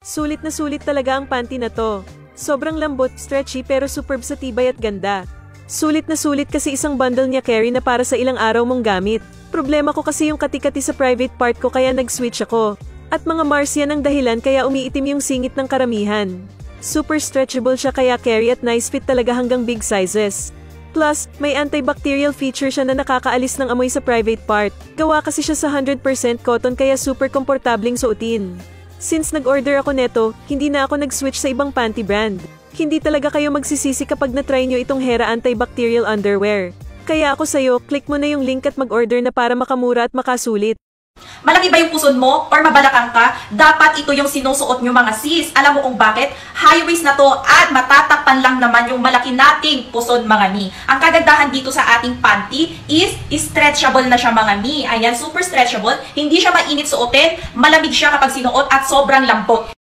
Sulit talaga ang panty na to. Sobrang lambot, stretchy pero superb sa tibay at ganda. Sulit kasi isang bundle niya carry na para sa ilang araw mong gamit. Problema ko kasi yung kati-kati sa private part ko kaya nag-switch ako. At mga Mars yan ang dahilan kaya umiitim yung singit ng karamihan. Super stretchable siya kaya carry at nice fit talaga hanggang big sizes. Plus, may antibacterial feature siya na nakakaalis ng amoy sa private part. Gawa kasi siya sa 100% cotton kaya super komportabling suotin. Since nag-order ako neto, hindi na ako nag-switch sa ibang panty brand. Hindi talaga kayo magsisisi kapag na-try nyo itong Hera antibacterial underwear. Kaya ako sa'yo, click mo na yung link at mag-order na para makamura at makasulit. Malaki ba yung pusod mo or mabalakang ka? Dapat ito yung sinusuot nyo mga sis. Alam mo kung bakit? High waist na to at matatakpan lang naman yung malaki nating pusod mga mi. Ang kagandahan dito sa ating panty is stretchable na siya mga mi. Ayan, super stretchable. Hindi siya mainit suotin, malamig siya kapag sinuot at sobrang lambot.